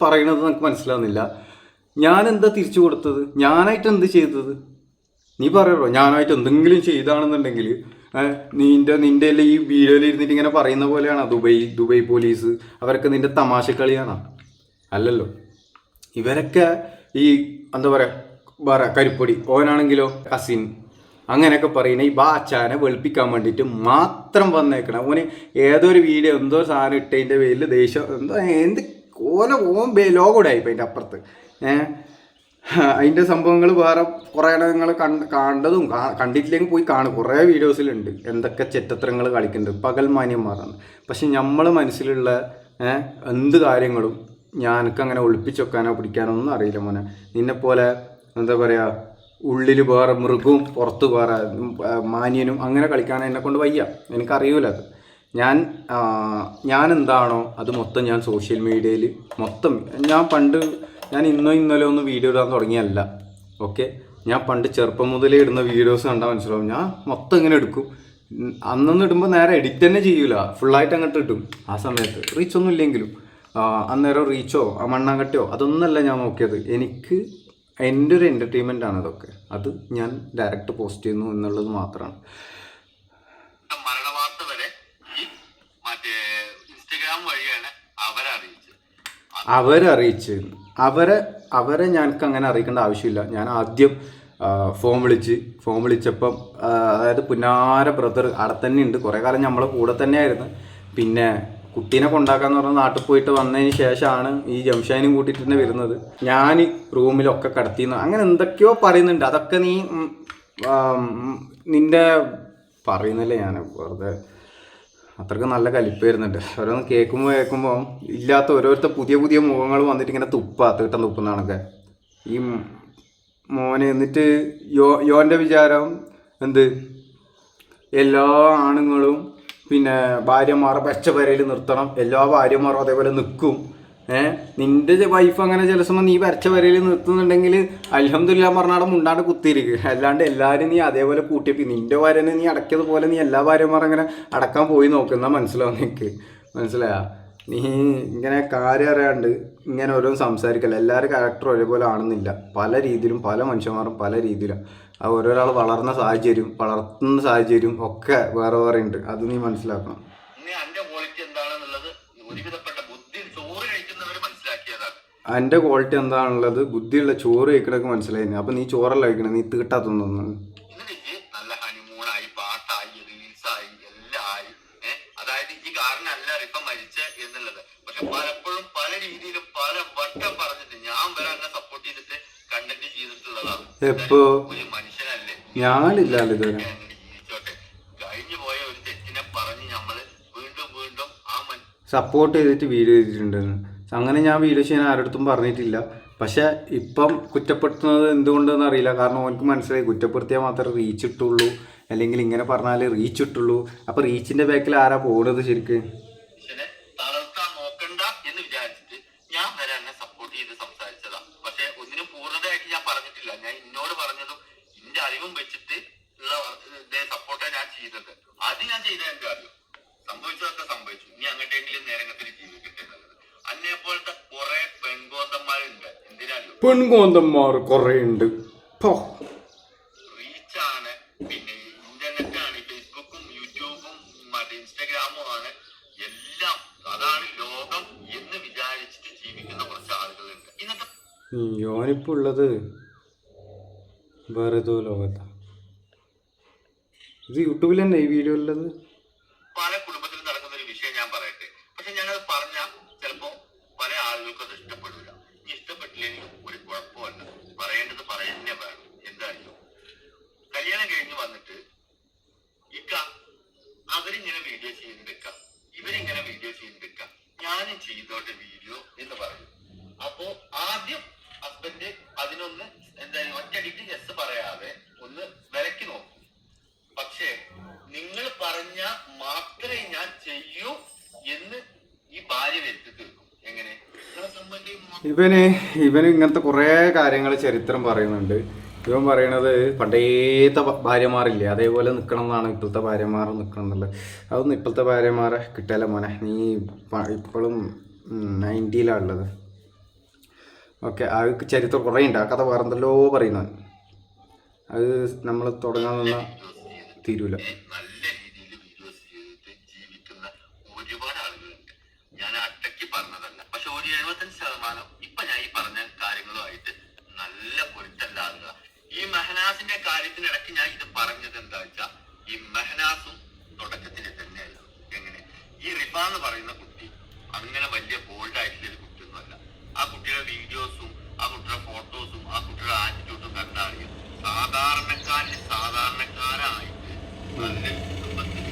[SPEAKER 1] പറയണത് നമുക്ക് മനസ്സിലാവുന്നില്ല. ഞാൻ എന്താ തിരിച്ചു കൊടുത്തത്? ഞാനായിട്ട് എന്ത് ചെയ്തത്? നീ പറയണോ ഞാനായിട്ട് എന്തെങ്കിലും ചെയ്താണെന്നുണ്ടെങ്കിൽ നിന്റെ എല്ലാം ഈ വീഡിയോയിൽ ഇരുന്നിട്ട് ഇങ്ങനെ പറയുന്ന പോലെയാണ് ദുബൈ പോലീസ് അവരൊക്കെ നിന്റെ തമാശക്കളിയാണ്. അല്ലല്ലോ. ഇവരൊക്കെ ഈ എന്താ പറയുക കരിപ്പൊടി ഓനാണെങ്കിലോ കസിൻ അങ്ങനെയൊക്കെ പറയുന്നത് ഈ ബാച്ചാനെ വെളുപ്പിക്കാൻ വേണ്ടിയിട്ട് മാത്രം വന്നേക്കണം. ഓന് ഏതൊരു വീഡിയോ എന്തോ സാധനം ഇട്ടതിൻ്റെ പേരിൽ ദേഷ്യം എന്തോ എന്ത് ഓൻ ലോകോടായിപ്പോൾ അതിൻ്റെ അപ്പുറത്ത്. അതിൻ്റെ സംഭവങ്ങൾ വേറെ കുറേ നിങ്ങൾ കണ്ടതും കണ്ടിട്ടില്ലെങ്കിൽ പോയി കാണും. കുറേ വീഡിയോസിലുണ്ട് എന്തൊക്കെ ചെറ്റത്തരങ്ങൾ കളിക്കുന്നുണ്ട് പകൽ മാന്യന്മാരാണ്. പക്ഷെ നമ്മൾ മനസ്സിലുള്ള എന്ത് കാര്യങ്ങളും ഞാനൊക്കെ ഒളിപ്പിച്ച് വെക്കാനോ പിടിക്കാനോ ഒന്നും അറിയില്ല മോനെ. നിന്നെപ്പോലെ എന്താ പറയുക ഉള്ളിൽ വേറെ മൃഗവും പുറത്ത് വേറെ മാന്യനും അങ്ങനെ കളിക്കാൻ എന്നെക്കൊണ്ട് വയ്യ. എനിക്കറിയൂല അത്. ഞാൻ എന്താണോ അത് മൊത്തം ഞാൻ സോഷ്യൽ മീഡിയയിൽ മൊത്തം ഞാൻ ഇന്നോ ഇന്നലെ ഒന്നും വീഡിയോ ഇടാൻ തുടങ്ങിയല്ല. ഓക്കെ, ഞാൻ പണ്ട് ചെറുപ്പം മുതലേ ഇടുന്ന വീഡിയോസ് കണ്ടാൽ മനസ്സിലാവും. ഞാൻ മൊത്തം ഇങ്ങനെ എടുക്കും. അന്നൊന്നും ഇടുമ്പോൾ നേരെ എഡിറ്റ് തന്നെ ചെയ്യൂല, ഫുള്ളായിട്ട് അങ്ങോട്ട് ഇട്ടും. ആ സമയത്ത് റീച്ചൊന്നും ഇല്ലെങ്കിലും അന്നേരം റീച്ചോ മണ്ണാങ്കട്ടിയോ അതൊന്നല്ല ഞാൻ നോക്കിയത്. എനിക്ക് എൻ്റെ ഒരു എൻ്റർടൈൻമെൻ്റ് ആണ് ഇതൊക്കെ. അത് ഞാൻ ഡയറക്റ്റ് പോസ്റ്റ് ചെയ്യുന്നു എന്നുള്ളത് മാത്രമാണ്.
[SPEAKER 2] മരണവാർത്ത വരെ ഈ മറ്റേ ഇൻസ്റ്റഗ്രാം വഴിയാണ്
[SPEAKER 1] അവരറിയിച്ച് അവരെ ഞങ്ങൾക്ക് അങ്ങനെ അറിയിക്കേണ്ട ആവശ്യമില്ല. ഞാൻ ആദ്യം ഫോൺ വിളിച്ചപ്പം അതായത് പുന്നാര ബ്രദർ അവിടെ തന്നെ ഉണ്ട്, കുറേ കാലം നമ്മളെ കൂടെ തന്നെയായിരുന്നു. പിന്നെ കുട്ടീനെ കൊണ്ടാക്കാന്ന് പറഞ്ഞാൽ നാട്ടിൽ പോയിട്ട് വന്നതിന് ശേഷമാണ് ഈ ജംഷാനും കൂട്ടിയിട്ട് തന്നെ വരുന്നത്. ഞാൻ റൂമിലൊക്കെ കിടത്തിന്ന് അങ്ങനെ എന്തൊക്കെയോ പറയുന്നുണ്ട്. അതൊക്കെ നിന്റെ പറയുന്നില്ലേ, ഞാൻ വെറുതെ അത്രയ്ക്ക് നല്ല കലിപ്പ് വരുന്നുണ്ട്. ഓരോന്ന് കേൾക്കുമ്പോൾ ഇല്ലാത്ത ഓരോരുത്തർ പുതിയ മുഖങ്ങൾ വന്നിട്ട് ഇങ്ങനെ തീട്ടം തുപ്പുന്നതാണൊക്കെ ഈ മോനെ. എന്നിട്ട് യോൻ്റെ വിചാരം എന്ത് എല്ലാ ആണുങ്ങളും പിന്നെ ഭാര്യമാരെ പച്ച വരയിൽ നിർത്തണം, എല്ലാ ഭാര്യമാരും അതേപോലെ നിൽക്കും. നിന്റെ വൈഫ് അങ്ങനെ ചില സമയം നീ വരച്ച വരയിൽ നിർത്തുന്നുണ്ടെങ്കിൽ അൽഹംദുലില്ലാ പറഞ്ഞാൽ മുണ്ടാണ്ട് കുത്തിയിരിക്കുക. അല്ലാണ്ട് എല്ലാവരും നീ അതേപോലെ കൂട്ടിയപ്പോൾ നിന്റെ ഭാര്യനെ നീ അടക്കിയതുപോലെ നീ എല്ലാ ഭാര്യമാരും അങ്ങനെ അടക്കാൻ പോയി നോക്കുന്ന മനസ്സിലാവും നിനക്ക്. മനസ്സിലായാ? നീ ഇങ്ങനെ കാര്യം അറിയാണ്ട് ഇങ്ങനെ ഓരോന്ന് സംസാരിക്കല്ല. എല്ലാവരും ക്യാരക്ടർ ഒരേപോലെ ആണെന്നില്ല. പല രീതിയിലും പല മനുഷ്യന്മാരും പല രീതിയിലാണ്. ആ ഓരോരാൾ വളർത്തുന്ന സാഹചര്യം ഒക്കെ വേറെ ഉണ്ട്. അത് നീ മനസ്സിലാക്കണം. എൻ്റെ ക്വാളിറ്റി എന്താണുള്ളത് ബുദ്ധിയുള്ള ചോറ് കഴിക്കണൊക്കെ മനസ്സിലായി. അപ്പൊ നീ ചോറല്ല കഴിക്കണേ, നീ തീട്ടാത്തൊന്നും.
[SPEAKER 2] പലപ്പോഴും പല രീതിയിലും പല വട്ടം പറഞ്ഞിട്ട് ഞാൻ വരെ എന്നെ സപ്പോർട്ട് ചെയ്തിട്ട് കണ്ടന്റ് ചെയ്തിട്ടുള്ളതാണ്.
[SPEAKER 1] എപ്പോ
[SPEAKER 2] ഒരു മനുഷ്യനല്ലേ
[SPEAKER 1] ഞാനില്ലാലോ ഇതുവരെ
[SPEAKER 2] ജീവിച്ചോട്ടെ. കഴിഞ്ഞു പോയ ഒരു തെറ്റിനെ പറഞ്ഞ് നമ്മള് വീണ്ടും ആ
[SPEAKER 1] സപ്പോർട്ട് ചെയ്തിട്ട് വീഡിയോ ചെയ്തിട്ടുണ്ടെന്ന്. അങ്ങനെ ഞാൻ വീഡിയോ ചെയ്യാൻ ആരുടെ പറഞ്ഞിട്ടില്ല. പക്ഷെ ഇപ്പം കുറ്റപ്പെടുത്തുന്നത് എന്തുകൊണ്ടെന്ന് അറിയില്ല. കാരണം ഓനക്ക് മനസ്സിലായി കുറ്റപ്പെടുത്തിയാൽ മാത്രമേ റീച്ച് ഇട്ടുള്ളൂ, അല്ലെങ്കിൽ ഇങ്ങനെ പറഞ്ഞാൽ റീച്ച് ഇട്ടുള്ളൂ. അപ്പൊ റീച്ചിന്റെ ബാക്കിൽ ആരാ പോകുന്നത് ശരിക്ക്?
[SPEAKER 2] തളർത്താൻ നോക്കണ്ട എന്ന് വിചാരിച്ചിട്ട് ഞാൻ വരെ എന്നെ സപ്പോർട്ട് ചെയ്ത് സംസാരിച്ചതാ. പക്ഷെ ഒന്നിനും പൂർണ്ണതയായിട്ട് ഞാൻ പറഞ്ഞിട്ടില്ല. ഞാൻ ഇന്നോട് പറഞ്ഞതും എന്റെ അറിവും വെച്ചിട്ട് ഉള്ള സപ്പോർട്ടാണ് ഞാൻ ചെയ്തത്. അത് ഞാൻ ചെയ്ത എന്റെ അറിവ് സംഭവിച്ചതൊക്കെ സംഭവിച്ചു. ഇനി അങ്ങോട്ടെങ്കിലും നേരങ്ങത്തിൽ ജീവിക്കട്ടെ എന്നുള്ളത്. അന്നെ പോലത്തെ കുറെ പെൺകോന്തന്മാരുണ്ട്. എന്തിനാലും
[SPEAKER 1] പെൺകോന്തന്മാർ കുറെ ഉണ്ട്.
[SPEAKER 2] റീച്ചാണ്, പിന്നെ ഇന്റർനെറ്റാണ്, ഫേസ്ബുക്കും യൂട്യൂബും മറ്റേ ഇൻസ്റ്റഗ്രാമും ആണ് എല്ലാം. അതാണ് ലോകം എന്ന് വിചാരിച്ചിട്ട് ജീവിക്കുന്ന കുറച്ച് ആളുകളുണ്ട്. ഇന്നത്തെ
[SPEAKER 1] ഞാനിപ്പോ ഉള്ളത് വേറെ ഏതോ ലോകത്താ. ഇത് യൂട്യൂബിൽ തന്നെ ഈ വീഡിയോ ഉള്ളത്.
[SPEAKER 2] പല കുടുംബത്തിലും നടക്കുന്ന ഒരു വിഷയം ഞാൻ പറയട്ടെ. പക്ഷെ ഞാനത് പറഞ്ഞാൽ ചിലപ്പോ പല ആളുകൾക്കും അത് ഇഷ്ടപ്പെടില്ല. ഇഷ്ടപ്പെട്ടില്ലെങ്കിൽ ഒരു കുഴപ്പമല്ല, പറയേണ്ടത് പറയുന്നേ വേണം. എന്തായാലും കല്യാണം കഴിഞ്ഞ് വന്നിട്ട് അവരിങ്ങനെ വീഡിയോ ചെയ്യുന്നെടുക്കാം, ഇവരിങ്ങനെ വീഡിയോ ചെയ്യുന്നെടുക്കാം, ഞാനും ചെയ്തോട്ടെ വീഡിയോ എന്ന് പറയും. അപ്പോ ആദ്യം ഹസ്ബൻഡ് അതിനൊന്ന് എന്തായാലും ഒറ്റയടിക്ക് യെസ് പറയാതെ ഒന്ന് വിലക്കി നോക്കും. പക്ഷേ നിങ്ങൾ പറഞ്ഞ മാത്രമേ ഞാൻ ചെയ്യൂ എന്ന് ഈ ഭാര്യ വരുത്തി തീർക്കും. എങ്ങനെ
[SPEAKER 1] ഇവന് ഇങ്ങനത്തെ കുറേ കാര്യങ്ങൾ ചരിത്രം പറയുന്നുണ്ട്. ഇവൻ പറയണത് പണ്ടേത്തെ ഭാര്യമാരില്ലേ അതേപോലെ നിൽക്കണം എന്നാണ് ഇപ്പോഴത്തെ ഭാര്യമാർ നിൽക്കണം എന്നുള്ളത്. അതൊന്നും ഇപ്പോഴത്തെ ഭാര്യമാരെ കിട്ടിയാലോ മോനെ, നീ ഇപ്പോഴും 90-ലാണ് ഉള്ളത്. ഓക്കെ, ആ ചരിത്രം കുറേ ഉണ്ട്, ആ കഥ വേറെന്തല്ലോ പറയുന്നത്. അത് നമ്മൾ തുടങ്ങാൻ നിന്നാൽ തീരൂല.
[SPEAKER 2] നല്ല രീതിയിൽ വീഡിയോസ് ചെയ്തിട്ട് ജീവിക്കുന്ന ഒരുപാട് ആളുകളുണ്ട്. ഞാൻ അട്ടയ്ക്ക് പറഞ്ഞതല്ല, പക്ഷെ ഒരു 75% ഇപ്പൊ ഞാൻ ഈ പറഞ്ഞ കാര്യങ്ങളുമായിട്ട് നല്ല പൊരുത്തല്ല ആളുകളാണ്. ഈ മെഹനാസിന്റെ കാര്യത്തിനിടയ്ക്ക് ഞാൻ ഇത് പറഞ്ഞത് എന്താ വെച്ചാൽ, ഈ മെഹനാസും തുടക്കത്തിൽ തന്നെയായിരുന്നു. എങ്ങനെ ഈ റിഫ എന്ന് പറയുന്ന കുട്ടി അങ്ങനെ വലിയ ബോൾഡ് ആയിട്ടുള്ള ഒരു കുട്ടിയൊന്നുമല്ല. ആ കുട്ടിയുടെ വീഡിയോസും ആ കുട്ടിയുടെ ഫോട്ടോസും ആ കുട്ടിയുടെ ആറ്റിറ്റ്യൂഡും കണ്ടറിയും. സാധാരണക്കാരിൽ സാധാരണക്കാരായിട്ട് നല്ല കുടുംബത്തിൽ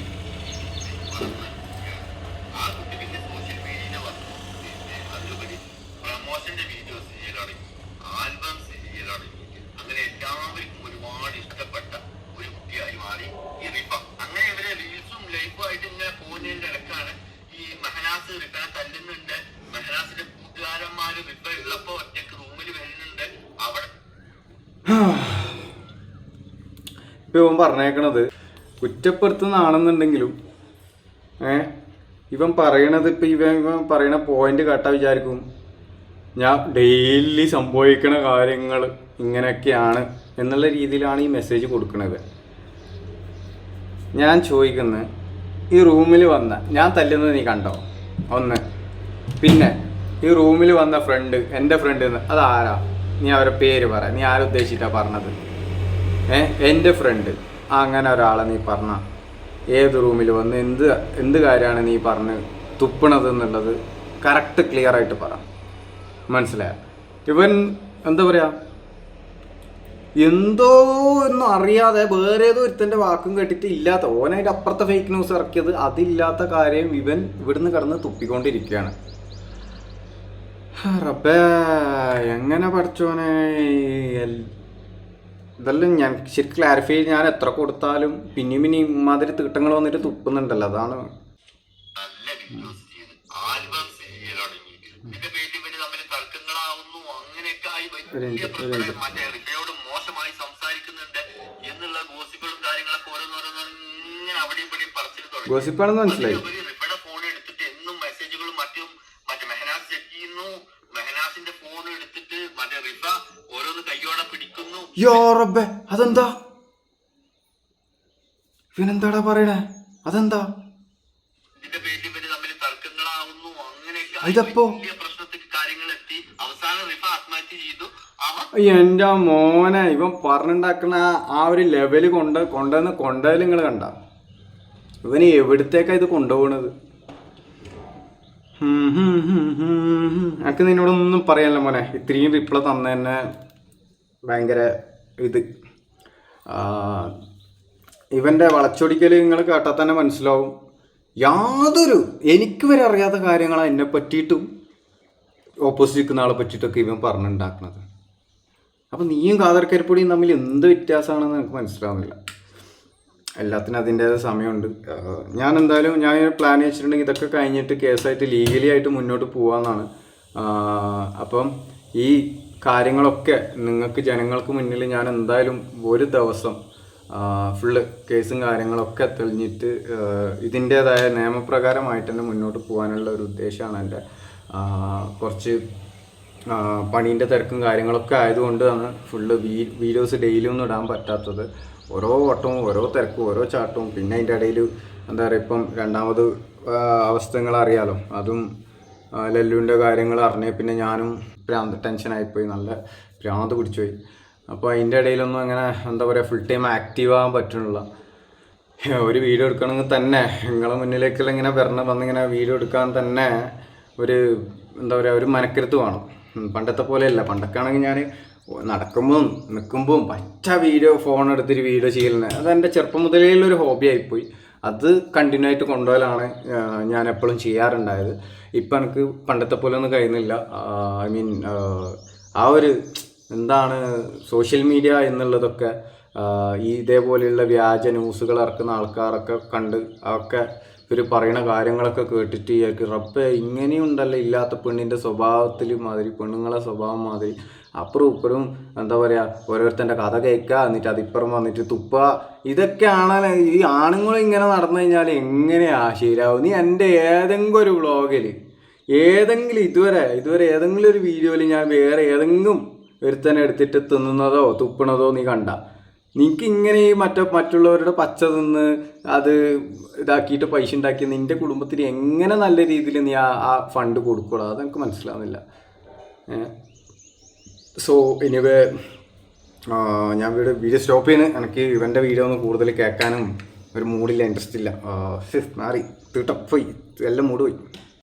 [SPEAKER 2] ആ കുട്ടി പിന്നെ സോഷ്യൽ മീഡിയയിൽ വന്നു. പിന്നെ അതുപരി പ്രമോഷന്റെ വീഡിയോസ് ചെയ്യൽ തുടങ്ങി, ആൽബംസ് ചെയ്യൽ തുടങ്ങി. അങ്ങനെ എല്ലാവർക്കും ഒരുപാട് ഇഷ്ടപ്പെട്ട ഒരു കുട്ടിയായി മാറി ഈ റിഫ. അങ്ങനെ ഇവരെ റീൽസും ലൈഫും ആയിട്ട് ഇങ്ങനെ പോകുന്നതിന്റെ ഇടക്കാണ് ഈ മെഹനാസ് റിഫനെ തല്ലുന്നുണ്ട്. മെഹനാസിന്റെ കൂട്ടുകാരന്മാര് റിഫ ഉള്ളപ്പോ ഒറ്റക്ക് റൂമിൽ വരുന്നുണ്ട്. അവിടെ
[SPEAKER 1] ഇപ്പം ഇവൻ പറഞ്ഞേക്കണത് കുറ്റപ്പെടുത്തുന്നതാണെന്നുണ്ടെങ്കിലും ഇവൻ പറയണത് ഇപ്പം ഇവൻ പറയണ പോയിന്റ് കേട്ടാ വിചാരിക്കും ഞാൻ ഡെയിലി സംഭവിക്കണ കാര്യങ്ങൾ ഇങ്ങനെയൊക്കെയാണ് എന്നുള്ള രീതിയിലാണ് ഈ മെസ്സേജ് കൊടുക്കുന്നത്. ഞാൻ ചോദിക്കുന്നത്, ഈ റൂമിൽ വന്ന ഞാൻ തല്ലുന്നത് നീ കണ്ടോ? ഒന്ന്. പിന്നെ ഈ റൂമിൽ വന്ന ഫ്രണ്ട്, എൻ്റെ ഫ്രണ്ട് അതാരാ? നീ അവരുടെ പേര് പറ. നീ ആരുദ്ദേശിച്ചിട്ടാണ് പറഞ്ഞത്? എൻ്റെ ഫ്രണ്ട് അങ്ങനെ ഒരാളെ നീ പറഞ്ഞ ഏത് റൂമിൽ വന്ന് എന്ത് കാര്യമാണ് നീ പറഞ്ഞ് തുപ്പണത് എന്നുള്ളത് കറക്റ്റ് ക്ലിയർ ആയിട്ട് പറ. മനസ്സിലായ? ഇവൻ എന്താ പറയുക, എന്തോ ഒന്നും അറിയാതെ വേറെ ഏതോ ഒരുത്തൻ്റെ വാക്കും കേട്ടിട്ട് ഇല്ലാത്ത ഓനായിട്ട് അപ്പുറത്തെ ഫേക്ക് ന്യൂസ് ഇറക്കിയത് അതില്ലാത്ത കാര്യം ഇവൻ ഇവിടുന്ന് കടന്ന് തുപ്പിക്കൊണ്ടിരിക്കുകയാണ്. റബ്ബേ, എങ്ങനെ പഠിച്ചോനെ ഇതെല്ലാം ഞാൻ ശരിക്കും ക്ലാരിഫൈ ചെയ്ത് ഞാൻ എത്ര കൊടുത്താലും പിന്നെയും ഇമാതിരി തീട്ടങ്ങൾ വന്നിട്ട് തുപ്പുന്നുണ്ടല്ലോ. അതാണ്
[SPEAKER 2] നല്ല വീഡിയോസ് ചെയ്ത് ആൽബംസ് ചെയ്യൽ തുടങ്ങി. ഇതിന്റെ പേരിൽ ഇവര് തമ്മിൽ തർക്കങ്ങളാവുന്നു. അങ്ങനെയൊക്കെ ആയി മറ്റേ റിഫയോട് മോശമായി സംസാരിക്കുന്നുണ്ട് എന്നുള്ള ഗോസിപ്പുകളും കാര്യങ്ങളൊക്കെ ഓരോന്നോരോന്നിങ്ങനെ അവിടെയും ഇവിടെയും പറച്ചിൽ തുടങ്ങി.
[SPEAKER 1] ഗോസിപ്പാണെന്ന് മനസ്സിലായി.
[SPEAKER 2] റിഫയുടെ ഫോൺ എടുത്തിട്ട് എന്നും മെസ്സേജുകളും മറ്റേ മെഹനാസ് ചെക്ക് ചെയ്യുന്നു. മെഹനാസിന്റെ ഫോൺ എടുത്തിട്ട് മറ്റേ റിഫ ഓരോന്ന് കയ്യോടെ പിടിക്കുന്നു.
[SPEAKER 1] യോ റബ്ബേ, അതെന്താ? ഇവനെന്താടാ പറയണേ? അതെന്താ?
[SPEAKER 2] ഇതിന്റെ പേരിൽ ഇവര് തമ്മിൽ തർക്കങ്ങളാവുന്നു. അങ്ങനെയൊക്കെ
[SPEAKER 1] ഇതപ്പോ
[SPEAKER 2] വലിയ പ്രശ്നത്തിൽ കാര്യങ്ങൾ എത്തി. അവസാനം റിഫ ആത്മഹത്യ ചെയ്തു.
[SPEAKER 1] എൻ്റെ മോനെ, ഇവൻ പറഞ്ഞുണ്ടാക്കുന്ന ആ ഒരു ലെവല് കൊണ്ടുവന്ന് നിങ്ങൾ കണ്ട ഇവന് എവിടത്തേക്കാ ഇത് കൊണ്ടുപോകണത്? എനിക്ക് നിന്നോടൊന്നും പറയാനല്ല മോനെ. ഇത്രയും റിപ്ലൈ തന്ന തന്നെ ഭയങ്കര ഇത്. ഇവൻ്റെ വളച്ചൊടിക്കൽ നിങ്ങൾ കേട്ടാൽ തന്നെ മനസ്സിലാവും. എനിക്ക് വരെ അറിയാത്ത കാര്യങ്ങളാണ് എന്നെ പറ്റിയിട്ടും ഓപ്പോസിറ്റ് നിൽക്കുന്ന ആളെ പറ്റിയിട്ടൊക്കെ ഇവൻ പറഞ്ഞുണ്ടാക്കുന്നത്. അപ്പം നീയും കാതർക്കരിപ്പൊടിയും തമ്മിൽ എന്ത് വ്യത്യാസമാണെന്ന് എനിക്ക് മനസ്സിലാവുന്നില്ല. എല്ലാത്തിനും അതിൻ്റേതായ സമയമുണ്ട്. ഞാൻ എന്തായാലും പ്ലാൻ വെച്ചിട്ടുണ്ടെങ്കിൽ ഇതൊക്കെ കഴിഞ്ഞിട്ട് കേസായിട്ട് ലീഗലി ആയിട്ട് മുന്നോട്ട് പോകാമെന്നാണ്. അപ്പം ഈ കാര്യങ്ങളൊക്കെ നിങ്ങൾക്ക് ജനങ്ങൾക്ക് മുന്നിൽ ഞാൻ എന്തായാലും ഒരു ദിവസം ഫുള്ള് കേസും കാര്യങ്ങളൊക്കെ തെളിഞ്ഞിട്ട് ഇതിൻ്റേതായ നിയമപ്രകാരമായിട്ട് തന്നെ മുന്നോട്ട് പോകാനുള്ള ഒരു ഉദ്ദേശമാണ് എൻ്റെ. കുറച്ച് പണീൻ്റെ തിരക്കും കാര്യങ്ങളൊക്കെ ആയതുകൊണ്ടാണ് ഫുള്ള് വീഡിയോസ് ഡെയിലി ഒന്നും ഇടാൻ പറ്റാത്തത്. ഓരോ വട്ടവും ഓരോ തിരക്കും ഓരോ ചാട്ടവും. പിന്നെ അതിൻ്റെ ഇടയിൽ എന്താ പറയുക, ഇപ്പം രണ്ടാമത് അവസ്ഥകൾ അറിയാലോ, അതും ലല്ലുവിൻ്റെ കാര്യങ്ങൾ അറിഞ്ഞേ പിന്നെ ഞാനും ടെൻഷനായിപ്പോയി, നല്ല ഭ്രാന്ത് പിടിച്ചുപോയി. അപ്പോൾ അതിൻ്റെ ഇടയിലൊന്നും അങ്ങനെ എന്താ പറയുക ഫുൾ ടൈം ആക്റ്റീവ് ആകാൻ പറ്റുന്നില്ല. ഒരു വീഡിയോ എടുക്കണമെങ്കിൽ തന്നെ നിങ്ങളെ മുന്നിലേക്കെല്ലാം ഇങ്ങനെ വന്നിങ്ങനെ വീഡിയോ എടുക്കാൻ തന്നെ ഒരു എന്താ പറയുക ഒരു മനക്കരുത്ത് വേണം. പണ്ടത്തെ പോലെയല്ല. പണ്ടൊക്കെ ആണെങ്കിൽ ഞാൻ നടക്കുമ്പം നിൽക്കുമ്പം ഫോൺ എടുത്തിട്ട് വീഡിയോ ചെയ്യലുണ്ട്. അതെൻ്റെ ചെറുപ്പം മുതലേയുള്ളൊരു ഹോബി ആയിപ്പോയി. അത് കണ്ടിന്യൂ ആയിട്ട് കൊണ്ടുപോകലാണ് ഞാൻ എപ്പോഴും ചെയ്യാറുണ്ടായത്. ഇപ്പം എനിക്ക് പണ്ടത്തെ പോലെ ഒന്നും കഴിയുന്നില്ല. ഐ മീൻ ആ ഒരു എന്താണ് സോഷ്യൽ മീഡിയ എന്നുള്ളതൊക്കെ ഇതേപോലെയുള്ള വ്യാജ ന്യൂസുകൾ ഇറക്കുന്ന ആൾക്കാരൊക്കെ കണ്ട് അതൊക്കെ ഇവർ പറയുന്ന കാര്യങ്ങളൊക്കെ കേട്ടിട്ട് റബ്ബേ ഇങ്ങനെയുണ്ടല്ലോ ഇല്ലാത്ത പെണ്ണിൻ്റെ സ്വഭാവത്തിൽ മാതിരി, പെണ്ണുങ്ങളെ സ്വഭാവം മാതിരി അപ്പുറം ഇപ്പുറം എന്താ പറയുക ഓരോരുത്തൻ്റെ കഥ കേൾക്കുക, എന്നിട്ട് അതിപ്പുറം വന്നിട്ട് തുപ്പുക. ഇതൊക്കെയാണ് ഈ ആണുങ്ങൾ ഇങ്ങനെ നടന്നു കഴിഞ്ഞാൽ എങ്ങനെയാ ശരിയാവും? നീ എൻ്റെ ഏതെങ്കിലും ഒരു വ്ളോഗിൽ ഏതെങ്കിലും ഇതുവരെ ഏതെങ്കിലും ഒരു വീഡിയോയിൽ ഞാൻ വേറെ ഏതെങ്കിലും ഒരുത്തനെ എടുത്തിട്ട് തിന്നുന്നതോ തുപ്പണതോ നീ കണ്ട? നിനക്ക് ഇങ്ങനെ ഈ മറ്റുള്ളവരുടെ പച്ച തിന്ന് അത് ഇതാക്കിയിട്ട് പൈസ ഉണ്ടാക്കി നിൻ്റെ കുടുംബത്തിന് എങ്ങനെ നല്ല രീതിയിൽ നീ ആ ഫണ്ട് കൊടുക്കൂടാ? അതെനിക്ക് മനസ്സിലാവുന്നില്ല. സോ എനിവേ ഞാൻ വീഡിയോ സ്റ്റോപ്പ് ചെയ്യുന്നു. എനിക്ക് ഇവൻ്റെ വീഡിയോ ഒന്നും കൂടുതൽ കേൾക്കാനും ഒരു മൂഡില്ല, ഇൻട്രസ്റ്റ് ഇല്ല. മാറി തീട്ടം പോയി, എല്ലാം മൂഡ് പോയി.